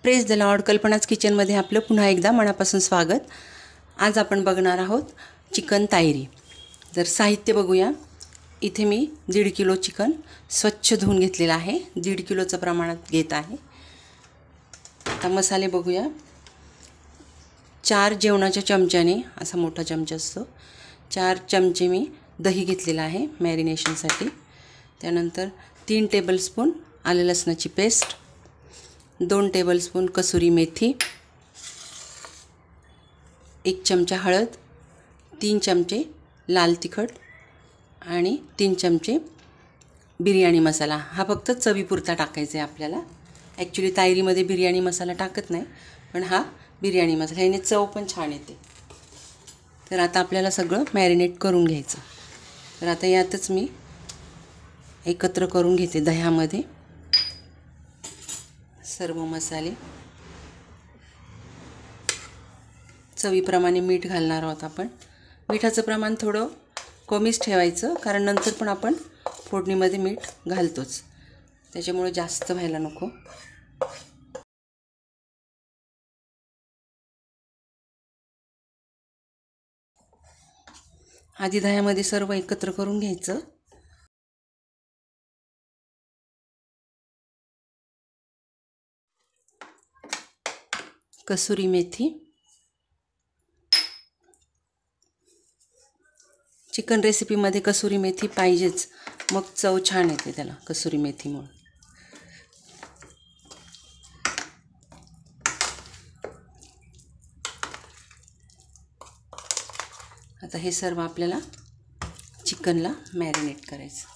Praise the Lord. कल्पनाच किचनमध्ये आपलं पुन्हा एकदा मनापासून स्वागत. आज आपण बघणार आहोत चिकन तायरी. तर साहित्य बघूया. इथे मी 1.5 किलो चिकन स्वच्छ धुवून घेतलेलं आहे. 1.5 किलोचं प्रमाणात घेत आहे. आता मसाले बघूया. 4 जेवणाच्या चमच्याने, असा मोठा चमचा असतो, 4 चमचे मी दही घेतलेलं आहे मॅरिनेशनसाठी. त्यानंतर 3 टेबलस्पून आलं लसणाची पेस्ट, 2 टेबलस्पून कसुरी मेथी, 1 चमचा हळद, 3 चमचे लाल तिखट आणि 3 चमचे बिर्याणी मसाला. हा फक्त चवीपुरता टाकायचा आहे आपल्याला. ॲक्च्युली तायरीमध्ये बिर्याणी मसाला टाकत नाही, पण हा बिर्याणी मसाला, ह्याने चव पण छान येते. तर आता आपल्याला सगळं मॅरिनेट करून घ्यायचं. तर आता यातच मी एकत्र करून घेते दह्यामध्ये सर्व मसाले. चवीप्रमाणे मीठ घालणार आहोत आपण. मिठाचं प्रमाण थोडं कमीच ठेवायचं, कारण नंतर पण आपण फोडणीमध्ये मीठ घालतोच, त्याच्यामुळे जास्त व्हायला नको. आधी दह्यामध्ये सर्व एकत्र करून घ्यायचं. कसुरी मेथी. चिकन रेसिपीमध्ये कसुरी मेथी पाहिजेच, मग चव छान येते त्याला कसुरी मेथीमुळे. आता हे सर्व आपल्याला चिकनला मॅरिनेट करायचं.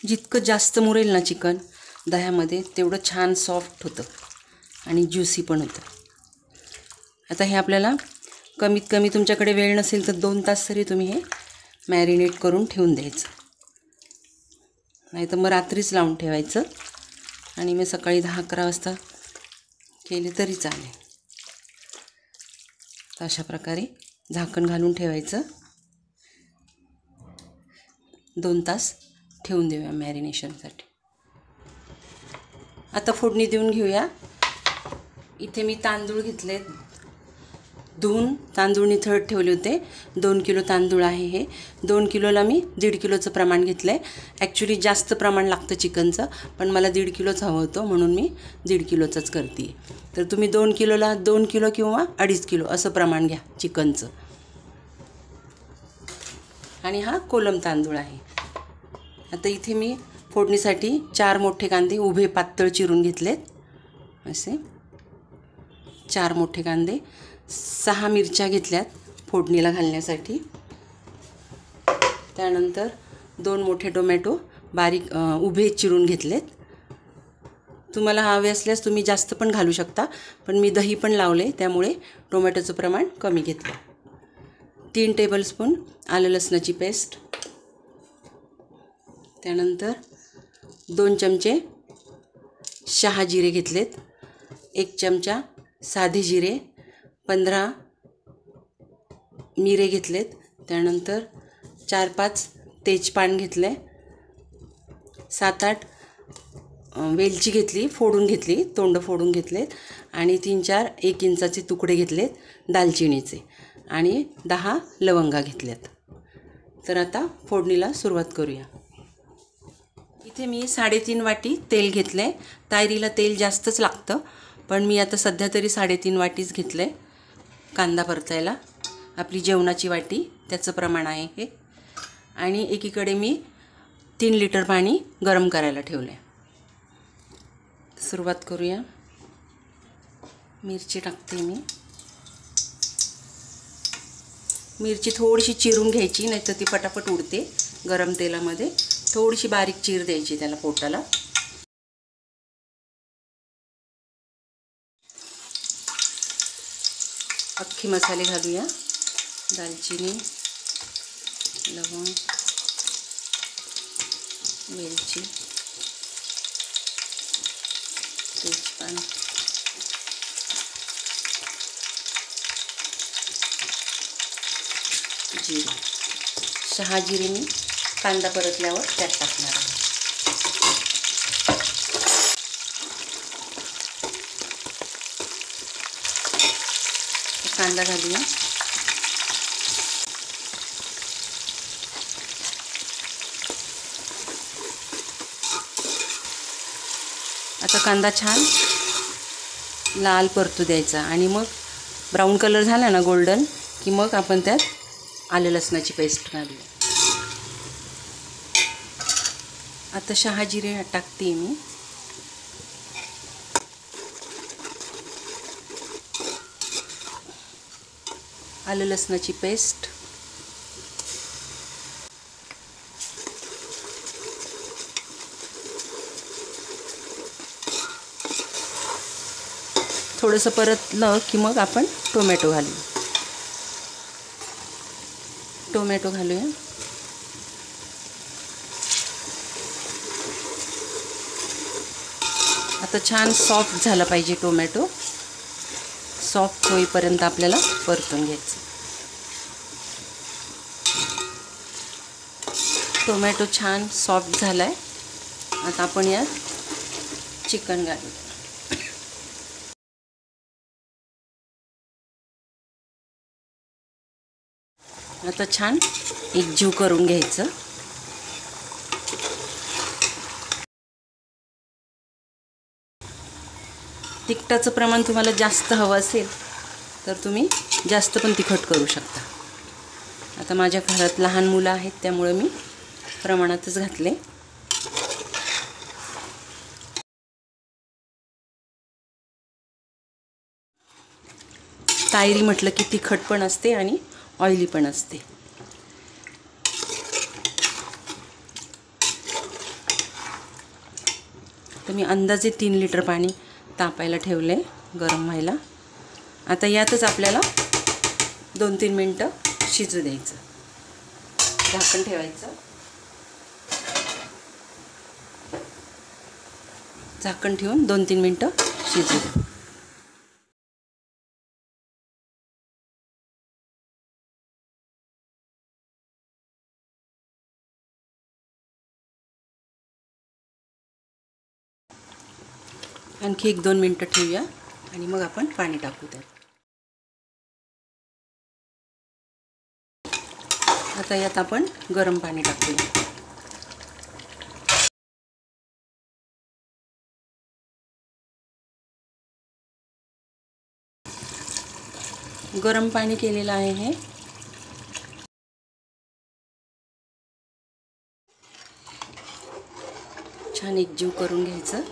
जितकं जास्त मुरेल ना चिकन दह्यामध्ये, तेवढं छान सॉफ्ट होतं आणि ज्युसी पण होतं. आता हे आपल्याला कमीत कमी, तुमच्याकडे वेळ नसेल तर 2 तास तरी तुम्ही हे मॅरिनेट करून ठेवून द्यायचं. नाही तर मग रात्रीच लावून ठेवायचं आणि मग सकाळी 10-11 वाजता केले तरी चालेल. तर अशा प्रकारे झाकण घालून ठेवायचं. 2 तास ठेवून देऊया मॅरिनेशनसाठी. आता फोडणी देऊन घेऊया. इथे मी तांदूळ घेतले, धुवून तांदूळ निथळत ठेवले होते. 2 किलो तांदूळ आहे हे. 2 किलोला मी 1.5 किलोचं प्रमाण घेतलं आहे. ॲक्च्युली जास्त प्रमाण लागतं चिकनचं, पण मला 1.5 किलोच हवं होतं, म्हणून मी 1.5 किलोचंच करते. तर तुम्ही 2 किलोला 2 किलो किंवा 2.5 किलो असं प्रमाण घ्या चिकनचं. आणि हा कोलम तांदूळ आहे. आता इथे मी फोडणीसाठी 4 मोठे कांदे उभे पातळ चिरून घेतलेत. असे 4 मोठे कांदे, 6 मिरच्या घेतल्यात फोडणीला घालण्यासाठी. त्यानंतर 2 मोठे टोमॅटो बारीक उभे चिरून घेतलेत. तुम्हाला हवे असल्यास तुम्ही जास्त पण घालू शकता, पण मी दही पण लावले, त्यामुळे टोमॅटोचं प्रमाण कमी घेतलं. 3 टेबलस्पून आलं लसणाची पेस्ट. त्यानंतर 2 चमचे शहाजिरे घेतलेत, 1 चमचा साधे जिरे, 15 मिरे घेतलेत. त्यानंतर 4-5 तेजपान घेतले, 7-8 वेलची घेतली, फोडून घेतली, तोंड फोडून घेतलेत. आणि 3-4 1 इंचाचे तुकडे घेतलेत दालचिनीचे, आणि 10 लवंगा घेतल्यात. तर आता फोडणीला सुरुवात करूया. इथे मी 3.5 वाटी तेल घेतलं आहे. तायरीला तेल जास्तच लागतं, पण मी आता सध्या तरी 3.5 वाटीच घेतलं आहे कांदा परतायला. आपली जेवणाची वाटी, त्याचं प्रमाण आहे हे. आणि एकीकडे मी 3 लिटर पाणी गरम करायला ठेवलं आहे. सुरुवात करूया. मिरची टाकते मी. मिरची थोडीशी चिरून घ्यायची, नाहीतर ती पटापट उडते गरम तेलामध्ये. थोडीशी बारीक चीर द्यायची त्याला पोटाला. अख्खे मसाले घालूया. दालचिनी, लवंग, वेलची, तेजपान, शहाजिरे मी कांदा परतल्यावर त्यात टाकणार आहे. कांदा घालूया. आता कांदा छान लाल परतू द्यायचा आणि मग ब्राऊन कलर झाला ना गोल्डन, की मग आपण त्यात आलं लसणाची पेस्ट घालूया. आता शहाजिरे टाकते मी. आलं लसणाची पेस्ट, थोडंसं परतलं की मग आपण टोमॅटो घालूया. आता छान सॉफ्ट झाला पाहिजे टोमॅटो. सॉफ्ट होईपर्यंत आपल्याला परतून घ्यायचं. टोमॅटो छान सॉफ्ट झाला आहे. आता आपण यात चिकन घालूया. आता छान एकजीव करून घ्यायचं. तिखटाचं प्रमाण तुम्हाला जास्त हवं असेल तर तुम्ही जास्त पण तिखट करू शकता. आता माझ्या घरात लहान मुलं आहेत त्यामुळे मी प्रमाणातच घातले. तायरी म्हटलं की तिखट पण असते आणि ऑइली पण असते. तर मी अंदाजे 3 लिटर पाणी तापायला ठेवले गरम व्हायला. आता यातच आपल्याला 2-3 मिनटं शिजू द्यायचं. झाकण ठेवायचं. झाकण ठेवून 2-3 मिनटं शिजू द्या. आणखी 1-2 मिनटं ठेवूया आणि मग आपण पाणी टाकू त्यात. आता यात आपण गरम पाणी टाकूया. गरम पाणी केलेलं आहे हे. छान एकजीव करून घ्यायचं.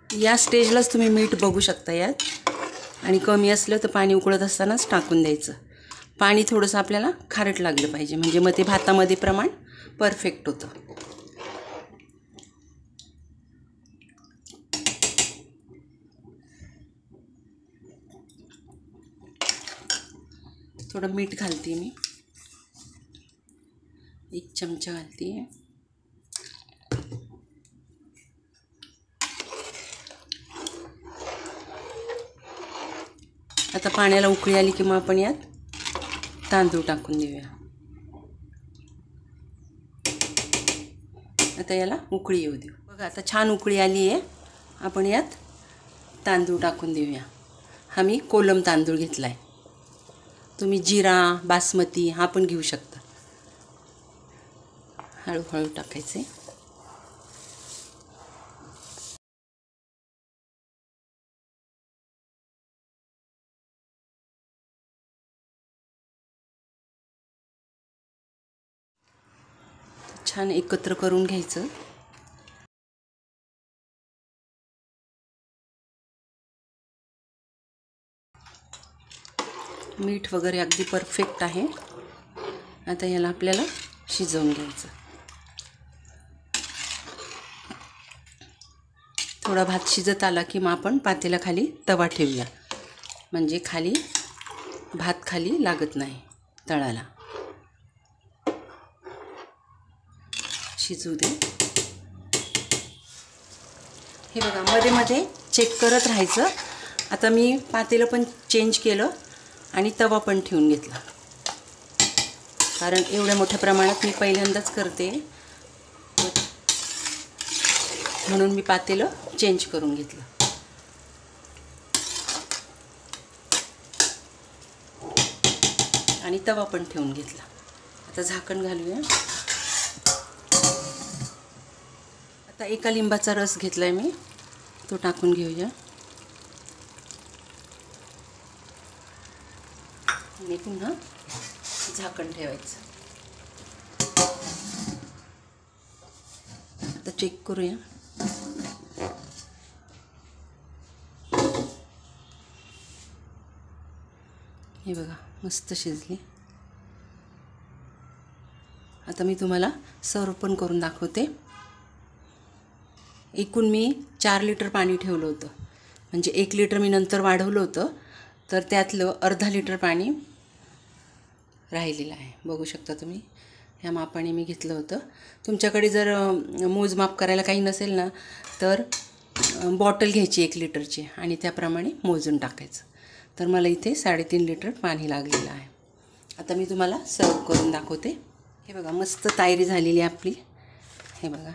या स्टेजलाच तुम्ही मीठ बघू शकता यात, आणि कमी असलं तर पाणी उकळत असतानाच टाकून द्यायचं. पाणी थोडंसं आपल्याला खारट लागलं पाहिजे, म्हणजे मग ते भातामध्ये प्रमाण परफेक्ट होतं. थोडं मीठ घालते मी. 1 चमचा घालते. आता पाण्याला उकळी आली की मग आपण यात तांदूळ टाकून देऊया. आता याला उकळी येऊ देऊ. बघा आता छान उकळी आली आहे. आपण यात तांदूळ टाकून देऊया. हा मी कोलम तांदूळ घेतला आहे. तुम्ही जिरा बासमती हा पण घेऊ शकता. हळूहळू टाकायचे. छान एकत्र करून घ्यायचं. मीठ वगैरे अगदी परफेक्ट आहे. आता याला आपल्याला शिजवून घ्यायचं. थोडा भात शिजत आला की मग आपण पातेल्याखाली तवा ठेवूया, म्हणजे भात खाली लागत नाही तळाला. शिजू दे. हे बघा मध्ये मध्ये चेक करत राहायचं. आता मी पातेलं पण चेंज केलं आणि तवा पण ठेवून घेतला, कारण एवढ्या मोठ्या प्रमाणात मी पहिल्यांदाच करते, म्हणून मी पातेलं चेंज करून घेतलं. आणि तवा पण ठेवून घेतला. आता झाकण घालूया. आता एका लिंबाचा रस घेतलाय मी, तो टाकून घेऊया. आणि पुन्हा झाकण ठेवायचं. आता चेक करूया. हे बघा, मस्त शिजली. आता मी तुम्हाला सर्व पण करून दाखवते. एकूण मी 4 लिटर पाणी ठेवलं होतं, म्हणजे 1 लिटर मी नंतर वाढवलं होतं, तर त्यातलं अर्धा लिटर पाणी राहिलेलं आहे. बघू शकता तुम्ही, ह्या मापाने मी घेतलं होतं. तुमच्याकडे जर मोजमाप करायला काही नसेल ना, तर बॉटल घ्यायची 1 लिटरची आणि त्याप्रमाणे मोजून टाकायचं. तर मला इथे 3.5 लिटर पाणी लागलेलं आहे. आता मी तुम्हाला सर्व करून दाखवते. हे बघा, मस्त तायरी झालेली आहे आपली. हे बघा,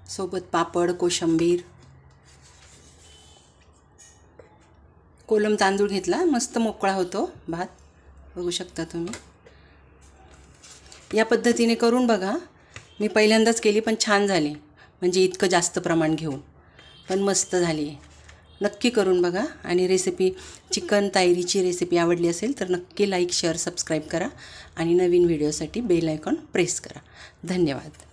सोबत पापड, कोशिंबीर, कोलम तांदूळ घेतला, मस्त मोकळा होतो भात. बघू शकता तुम्ही. या पद्धतीने करून बघा. मी पहिल्यांदाच केली, पण छान झाली, म्हणजे इतकं जास्त प्रमाण घेऊन, पण मस्त झाली. नक्की करून बघा. आणि रेसिपी, चिकन तायरीची रेसिपी आवडली असेल तर नक्की लाईक, शेअर, सबस्क्राईब करा आणि नवीन व्हिडिओसाठी बेल आयकॉन प्रेस करा. धन्यवाद.